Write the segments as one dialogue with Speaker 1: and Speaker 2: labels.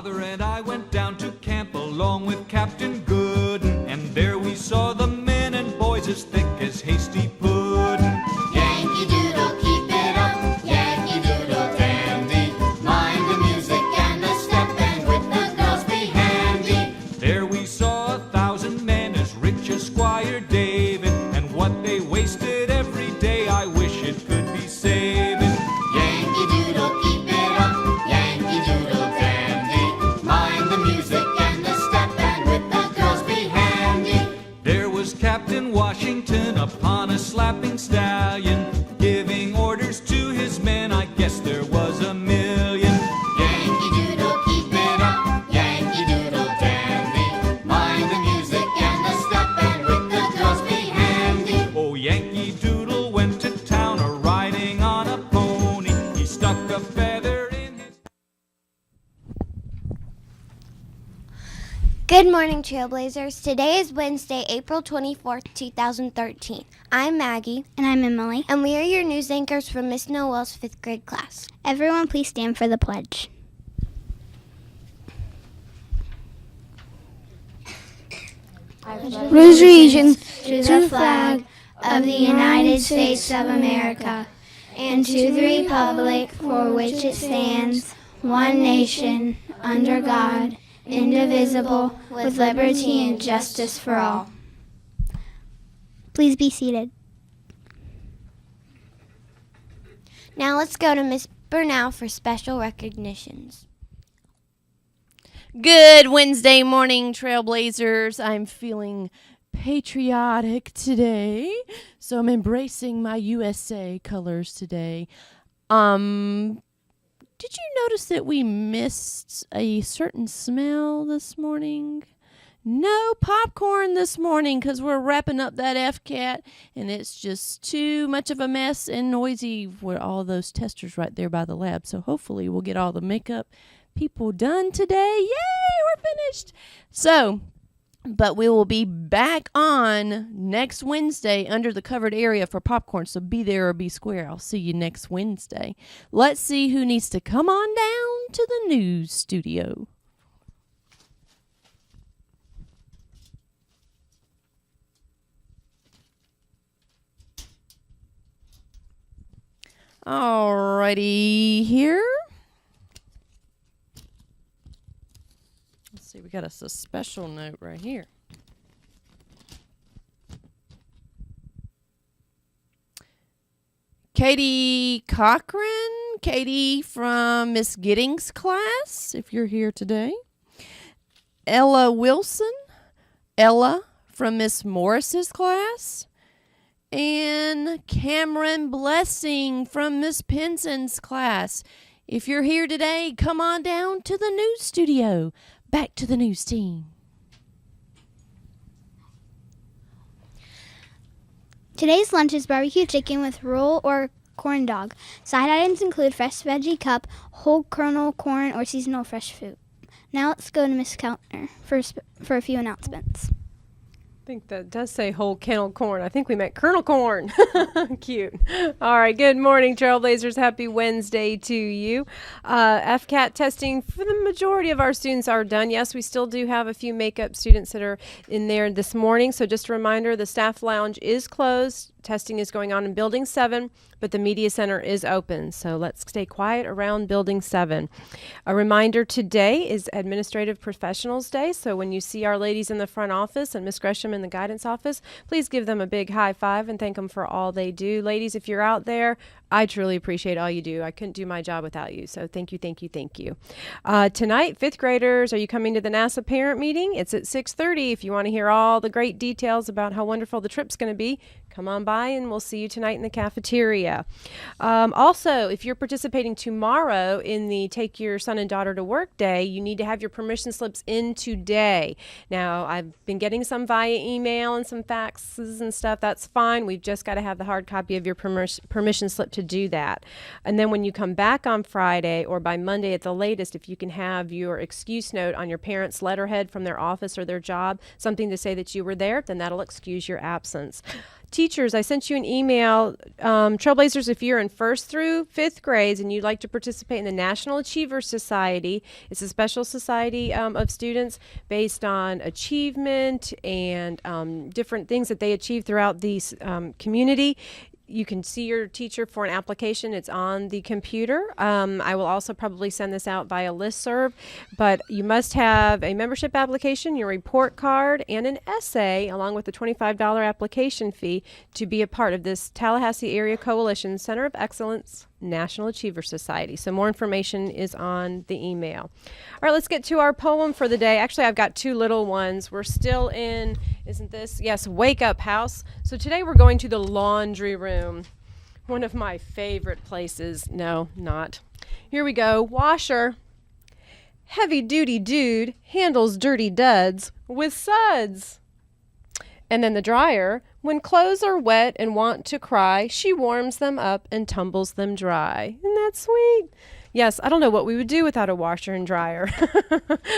Speaker 1: Father and I went down to camp along with Captain Gooden, and there we saw the men and boys as thick as hasty pudding.
Speaker 2: Yankee Doodle, keep it up, Yankee Doodle dandy. Mind the music and the step, and with the girls be handy.
Speaker 1: There we saw 1,000 men as rich as Squire David, and what they wasted every day I wish it could be saved.
Speaker 2: Yankee Doodle, keep it up, Yankee Doodle dandy. Mind the music and the step, and with the girls be handy.
Speaker 1: There was Captain Washington upon a slapping stallion, giving orders to his men, I guess there was a million.
Speaker 2: Yankee Doodle, keep it up, Yankee Doodle dandy. Mind the music and the step, and with the girls be handy.
Speaker 1: Oh, Yankee Doodle went to town a-riding on a pony. He stuck a feather in his...
Speaker 3: Good morning, Trailblazers. Today is Wednesday, April 24th, 2013. I'm Maggie.
Speaker 4: And I'm Emily.
Speaker 3: And we are your news anchors from Miss Noel's 5th grade class.
Speaker 4: Everyone please stand for the pledge.
Speaker 5: Pledge allegiance to the flag of the United States of America and to the republic for which it stands, one nation, under God, indivisible, with liberty and justice for all.
Speaker 4: Please be seated.
Speaker 3: Now let's go to Miss Burnell for special recognitions.
Speaker 6: Good Wednesday morning, Trailblazers. I'm feeling patriotic today, so I'm embracing my USA colors today. Did you notice that we missed a certain smell this morning? No popcorn this morning because we're wrapping up that FCAT, and it's just too much of a mess and noisy with all those testers right there by the lab. So hopefully we'll get all the makeup people done today. Yay, we're finished. So, but we will be back on next Wednesday under the covered area for popcorn. So be there or be square. I'll see you next Wednesday. Let's see who needs to come on down to the news studio. Alrighty, here. Let's see, we got a special note right here. Katie Cochran, Katie from Miss Giddings' class, if you're here today. Ella Wilson, Ella from Miss Morris's class. And Cameron Blessing from Miss Penson's class. If you're here today, come on down to the news studio. Back to the news team.
Speaker 4: Today's lunch is barbecue chicken with roll or corn dog. Side items include fresh veggie cup, whole kernel corn, or seasonal fresh fruit. Now let's go to Miss Keltner for a few announcements.
Speaker 7: I think that does say whole kernel corn. I think we meant kernel corn. Cute. All right. Good morning, Trailblazers. Happy Wednesday to you. FCAT testing for the majority of our students are done. Yes, we still do have a few makeup students that are in there this morning. So just a reminder, the staff lounge is closed. Testing is going on in Building 7, but the Media Center is open. So let's stay quiet around Building 7. A reminder, today is Administrative Professionals Day. So when you see our ladies in the front office and Miss Gresham in the guidance office, please give them a big high five and thank them for all they do. Ladies, if you're out there, I truly appreciate all you do. I couldn't do my job without you. So thank you, thank you, thank you. Tonight, 5th graders, are you coming to the NASA parent meeting? It's at 6:30. If you want to hear all the great details about how wonderful the trip's going to be, come on by and we'll see you tonight in the cafeteria. Also, if you're participating tomorrow in the Take Your Son and Daughter to Work Day, you need to have your permission slips in today. Now, I've been getting some via email and some faxes and stuff. That's fine. We've just got to have the hard copy of your permission slip to do that. And then when you come back on Friday or by Monday at the latest, if you can have your excuse note on your parents' letterhead from their office or their job, something to say that you were there, then that'll excuse your absence. teachers, I sent you an email. Trailblazers, if you're in 1st through 5th grades and you'd like to participate in the National Achiever Society, it's a special society of students based on achievement and different things that they achieve throughout the community. You can see your teacher for an application. It's on the computer. I will also probably send this out via listserv, but you must have a membership application, your report card, and an essay, along with the $25 application fee to be a part of this Tallahassee Area Coalition Center of Excellence National Achiever Society. So more information is on the email. All right, let's get to our poem for the day. Actually, I've got 2 little ones. We're still in, isn't this? Yes, Wake Up House. So today we're going to the laundry room, one of my favorite places. No, not. Here we go. Washer. Heavy duty dude handles dirty duds with suds. And then the dryer. When clothes are wet and want to cry, she warms them up and tumbles them dry. Isn't that sweet? Yes, I don't know what we would do without a washer and dryer.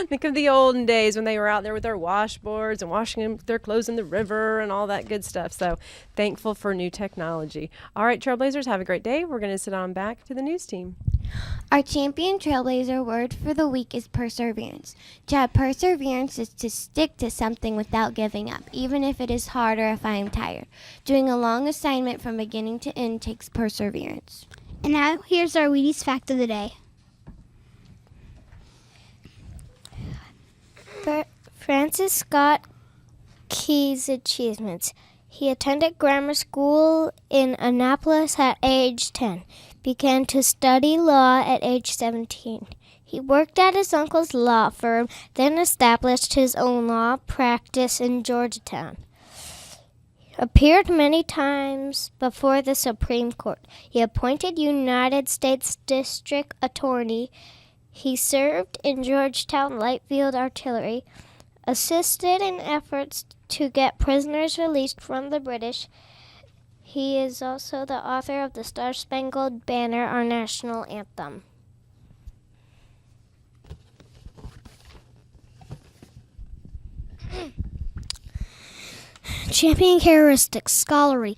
Speaker 7: Think of the olden days when they were out there with their washboards and washing their clothes in the river and all that good stuff. So thankful for new technology. All right, Trailblazers, have a great day. We're going to sit on back to the news team.
Speaker 3: Our champion trailblazer word for the week is perseverance. To have perseverance is to stick to something without giving up, even if it is hard or if I am tired. Doing a long assignment from beginning to end takes perseverance.
Speaker 4: And now here's our Wheaties fact of the day.
Speaker 5: Francis Scott Key's achievements. He attended grammar school in Annapolis at age 10. Began to study law at age 17. He worked at his uncle's law firm, then established his own law practice in Georgetown. Appeared many times before the Supreme Court. He appointed United States District Attorney. He served in Georgetown Light Field Artillery, assisted in efforts to get prisoners released from the British. He is also the author of the Star-Spangled Banner, our national anthem.
Speaker 8: Champion characteristics: scholarly.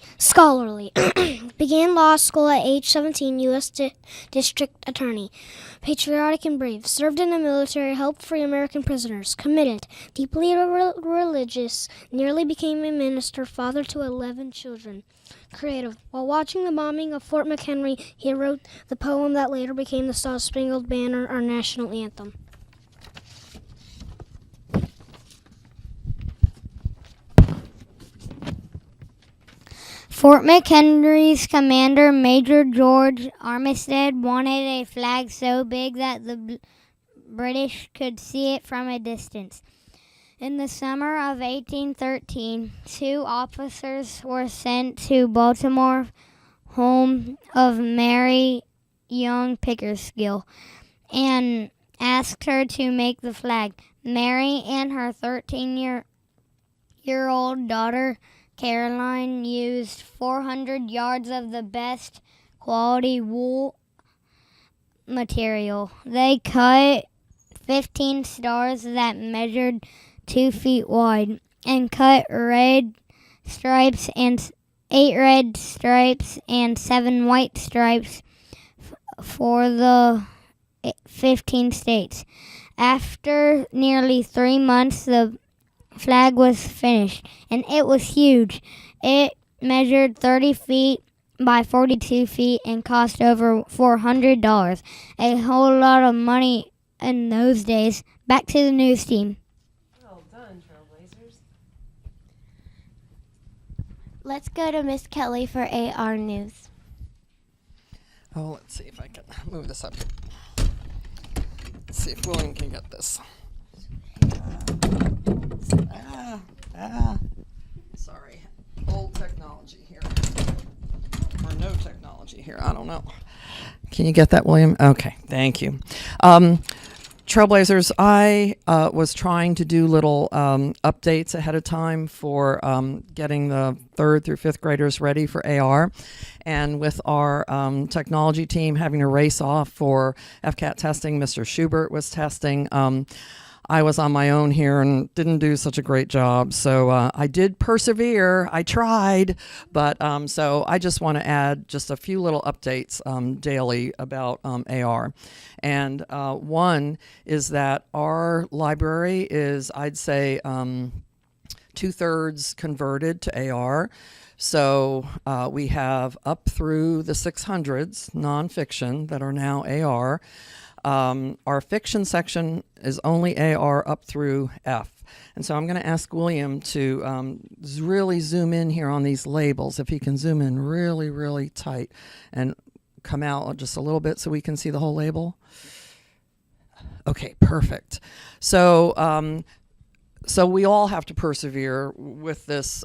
Speaker 8: Began law school at age 17, U.S. District Attorney. Patriotic and brave. Served in the military, helped free American prisoners. Committed. Deeply religious. Nearly became a minister, father to 11 children. Creative. While watching the bombing of Fort McHenry, he wrote the poem that later became the Star-Spangled Banner, our national anthem.
Speaker 5: Fort McHenry's commander, Major George Armistead, wanted a flag so big that the British could see it from a distance. In the summer of 1813, 2 officers were sent to Baltimore, home of Mary Young Pickersgill, and asked her to make the flag. Mary and her 13-year-old daughter, Caroline, used 400 yards of the best quality wool material. They cut 15 stars that measured 2 feet wide and cut 8 red stripes and 7 white stripes for the 15 states. After nearly 3 months, the flag was finished, and it was huge. It measured 30 feet by 42 feet and cost over $400. A whole lot of money in those days. Back to the news team.
Speaker 7: Well done, Trailblazers.
Speaker 3: Let's go to Miss Kelly for AR News.
Speaker 9: Oh, let's see if I can move this up. Let's see if William can get this. Sorry. Old technology here. Or no technology here. I don't know. Can you get that, William? Okay. Thank you. Trailblazers, I was trying to do little updates ahead of time for getting the 3rd through 5th graders ready for AR. And with our technology team having to race off for FCAT testing, Mr. Schubert was testing. I was on my own here and didn't do such a great job. So I did persevere. I tried. But so I just want to add just a few little updates daily about AR. And one is that our library is, I'd say, 2/3 converted to AR. So we have up through the 600s, nonfiction, that are now AR. Our fiction section is only AR up through F. And so I'm going to ask William to really zoom in here on these labels, if he can zoom in really, really tight and come out just a little bit so we can see the whole label. Okay, perfect. So so we all have to persevere with this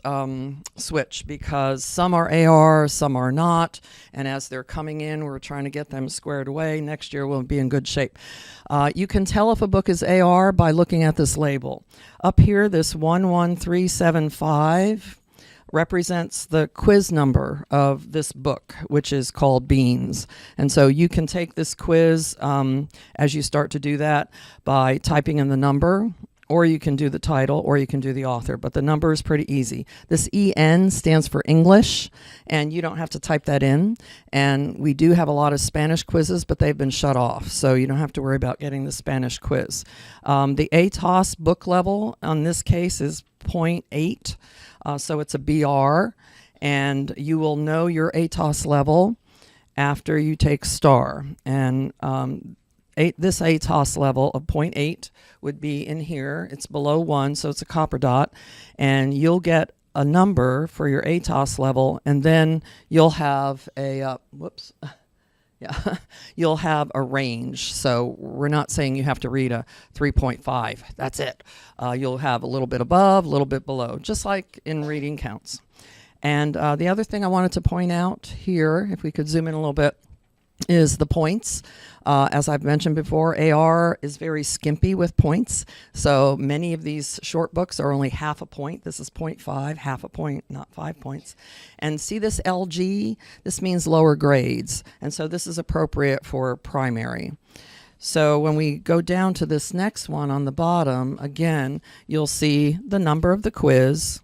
Speaker 9: switch, because some are AR, some are not, and as they're coming in, we're trying to get them squared away. Next year we'll be in good shape. You can tell if a book is AR by looking at this label. Up here, this 11375 represents the quiz number of this book, which is called Beans. And so you can take this quiz as you start to do that by typing in the number, or you can do the title, or you can do the author, but the number is pretty easy. This EN stands for English, and you don't have to type that in. And we do have a lot of Spanish quizzes, but they've been shut off, so you don't have to worry about getting the Spanish quiz. The ATOS book level on this case is 0.8, so it's a BR, and you will know your ATOS level after you take STAR. And this ATOS level of 0.8 would be in here. It's below 1, so it's a copper dot. And you'll get a number for your ATOS level, and then you'll have a, you'll have a range. So we're not saying you have to read a 3.5. That's it. You'll have a little bit above, a little bit below, just like in reading counts. And the other thing I wanted to point out here, if we could zoom in a little bit, is the points. As I've mentioned before, AR is very skimpy with points. So many of these short books are only half a point. This is 0.5, half a point, not 5 points. And see this LG? This means lower grades. And so this is appropriate for primary. So when we go down to this next one on the bottom, again, you'll see the number of the quiz,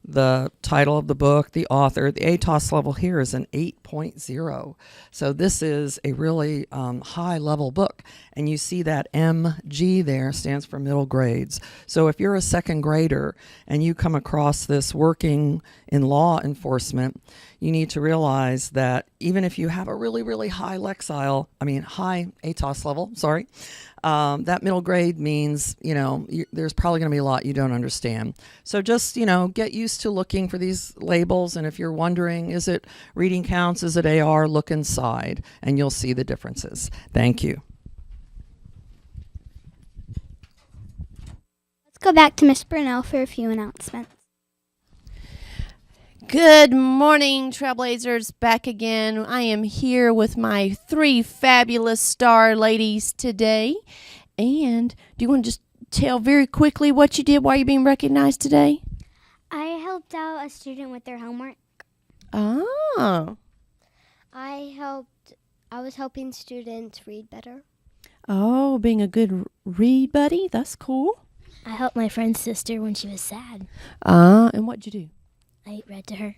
Speaker 9: the title of the book, the author. The ATOS level here is an 8.0. So this is a really high level book. And you see that MG there stands for middle grades. So if you're a second grader and you come across this working in law enforcement, you need to realize that even if you have a really, really high high ATOS level, that middle grade means, there's probably going to be a lot you don't understand. So just, get used to looking for these labels. And if you're wondering, is it reading counts? Is it AR? Look inside and you'll see the differences. Thank you.
Speaker 4: Let's go back to Miss Brunel for a few announcements.
Speaker 6: Good morning, Trailblazers. Back again. I am here with my 3 fabulous star ladies today. And do you want to just tell very quickly what you did while you're being recognized today?
Speaker 8: I helped out a student with their homework.
Speaker 6: Oh.
Speaker 3: I was helping students read better.
Speaker 6: Oh, being a good read buddy? That's cool.
Speaker 8: I helped my friend's sister when she was sad.
Speaker 6: And what'd you do?
Speaker 8: I read to her.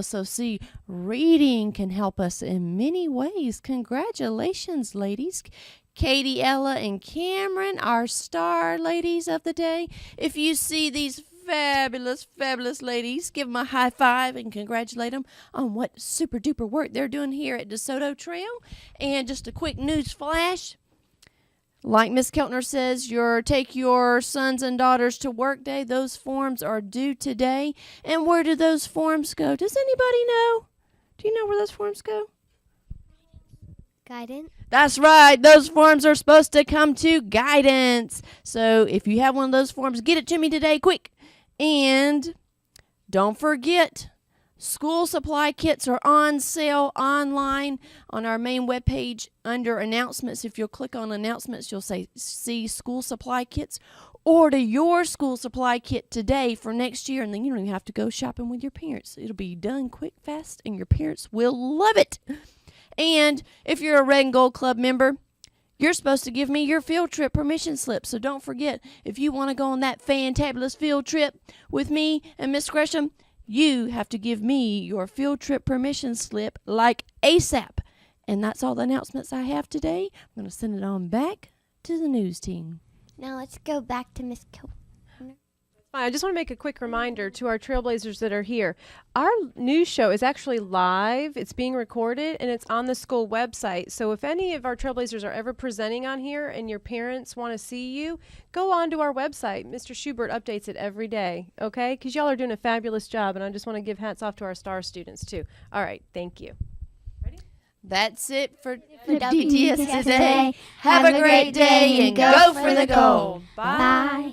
Speaker 6: So see, reading can help us in many ways. Congratulations, ladies. Katie, Ella, and Cameron, our star ladies of the day. If you see these fabulous, fabulous ladies, give them a high five and congratulate them on what super duper work they're doing here at DeSoto Trail. And just a quick news flash. Like Miss Keltner says, take your sons and daughters to work day. Those forms are due today. And where do those forms go? Does anybody know? Do you know where those forms go?
Speaker 3: Guidance.
Speaker 6: That's right. Those forms are supposed to come to guidance. So if you have one of those forms, get it to me today, quick. And don't forget, school supply kits are on sale online on our main webpage under announcements. If you'll click on announcements, you'll see school supply kits. Order your school supply kit today for next year, and then you don't even have to go shopping with your parents. It'll be done quick, fast, and your parents will love it. And if you're a Red and Gold Club member, you're supposed to give me your field trip permission slip. So don't forget, if you want to go on that fantabulous field trip with me and Miss Gresham, you have to give me your field trip permission slip like ASAP. And that's all the announcements I have today. I'm going to send it on back to the news team.
Speaker 3: Now let's go back to Miss
Speaker 7: I just want to make a quick reminder to our Trailblazers that are here. Our news show is actually live. It's being recorded, and it's on the school website. So if any of our Trailblazers are ever presenting on here and your parents want to see you, go on to our website. Mr. Schubert updates it every day, okay? Because y'all are doing a fabulous job, and I just want to give hats off to our STAR students, too. All right, thank you.
Speaker 6: That's it for WDTS today. Have a great day and go for the gold.
Speaker 7: Bye.
Speaker 4: Bye.